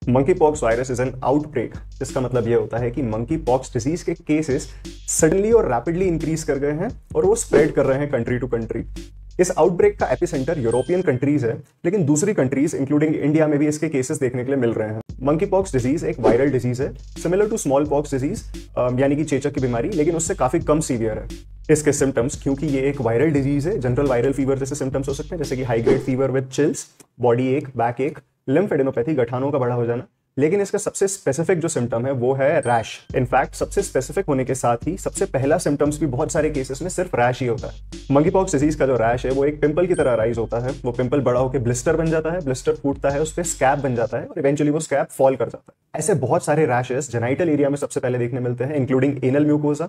Monkey pox virus is an outbreak. इसका मतलब यह होता है कि मंकी पॉक्स डिजीज के केसेस सडनली और रैपिडली इंक्रीज कर गए हैं और वो स्प्रेड कर रहे हैं कंट्री टू कंट्री। इस आउटब्रेक का एपिसेंटर यूरोपियन कंट्रीज है, लेकिन दूसरी कंट्रीज इंक्लूडिंग इंडिया में भी इसके केसेस देखने के लिए मिल रहे हैं। मंकी पॉक्स डिजीज एक वायरल डिजीज है, similar to smallpox disease यानी कि चेचक की बीमारी, लेकिन उससे काफी कम सीवियर है। इसके सिम्टम्स, क्योंकि ये एक वायरल डिजीज है, जनरल वायरल फीवर जैसे सिम्टम्स हो सकते हैं, जैसे कि high grade fever with chills, body एक, बैक एक, लिम्फेडेनोपैथी, गठानों का बड़ा हो जाना। लेकिन इसका सबसे स्पेसिफिक जो सिम्टम है वो है रैश। इनफैक्ट सबसे स्पेसिफिक होने के साथ ही सबसे पहला सिम्टम्स भी बहुत सारे केसेस में सिर्फ रैश ही होता है। मंकी पॉक्स डिजीज का जो रैश है वो एक पिंपल की तरह राइज होता है। वो पिंपल बड़ा होकर ब्लिस्टर बन जाता है, ब्लिस्टर फूटता है, उस पर स्कैब बन जाता है और इवेंचुअली वो स्कैब फॉल कर जाता है। ऐसे बहुत सारे रैशेस जेनाइटल एरिया में सबसे पहले देखने मिलते हैं, including anal mucosa,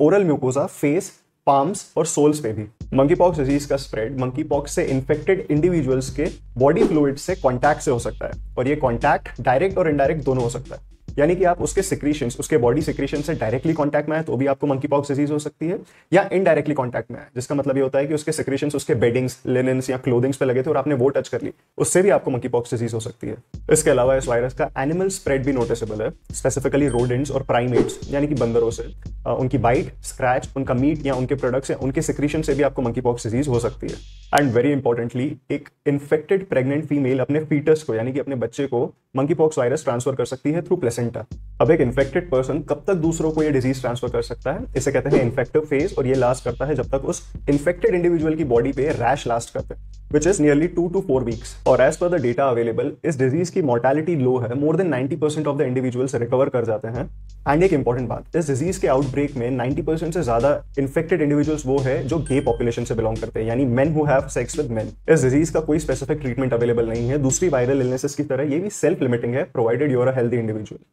oral mucosa, face, palms और सोल्स पे भी। मंकी पॉक्स डिजीज का स्प्रेड मंकी पॉक्स से इन्फेक्टेड इंडिविजुअल्स के बॉडी फ्लूइड से कांटेक्ट से हो सकता है, और ये कांटेक्ट डायरेक्ट और इनडायरेक्ट दोनों हो सकता है। यानी कि आप उसके सिक्रीशंस, उसके बॉडी सिक्रीशन से डायरेक्टली कांटेक्ट में आए तो भी आपको मंकी पॉक्स डिजीज हो सकती है, या इनडायरेक्टली कांटेक्ट में आए, जिसका मतलब ये होता है कि उसके सिक्रीशंस उसके बेडिंग्स, लिनन्स या क्लोथिंग्स पे लगे थे और आपने वो टच कर ली, उससे भी आपको मंकी पॉक्स डिजीज हो सकती है। इसके अलावा इस वायरस का एनिमल स्प्रेड भी नोटिसेबल है, स्पेसिफिकली रोडेंट्स और प्राइमेट्स यानी कि बंदरों से। उनकी बाइट, स्क्रैच, उनका मीट या उनके प्रोडक्ट्स या उनके सिक्रीशन से भी आपको मंकी पॉक्स डिजीज हो सकती है। एंड वेरी इंपॉर्टेंटली, एक इन्फेक्टेड प्रेग्नेंट फीमेल अपने फीटस को यानी कि अपने बच्चे को मंकी पॉक्स वायरस ट्रांसफर कर सकती है थ्रू प्लेसेंटा। अब एक इन्फेक्टेड पर्सन कब तक दूसरों को ये डिजीज ट्रांसफर कर सकता है, इसे कहते हैं इन्फेक्टिव फेज, और ये लास्ट करता है जब तक उस इन्फेक्टेड इंडिविजुअल की बॉडी पे रैश लास्ट करते हैं, which is nearly 2 to 4 weeks. और as per the data available, इस डिजीज की मोर्टेलिटी लो है, more than 90% of the individuals recover कर जाते हैं। एंड एक इंपॉर्टेंट बात, इस डिजीज के आउटब्रेक में 90% से ज्यादा इन्फेक्टेड इंडिविजुअल्स वो है जो गे पॉपुलेशन से बिलोंग करते हैं, यानी men who have sex with main. इस डिजीज का कोई स्पेसिफिक ट्रीटमेंट अवेलेबल नहीं है, दूसरी वायरल इलनेसेस की तरह ये भी सेल्फ लिमिटिंग है, provided you are a healthy individual.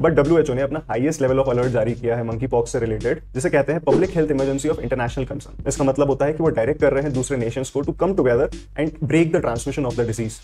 But WHO ने अपना हाईएस्ट लेवल ऑफ अलर्ट जारी किया है मंकी पॉक्स से रिलेटेड, जिसे कहते हैं public health emergency of international concern. इसका मतलब होता है कि वो डायरेक्ट कर रहे हैं दूसरे नेशंस को to come together and break the transmission of the disease.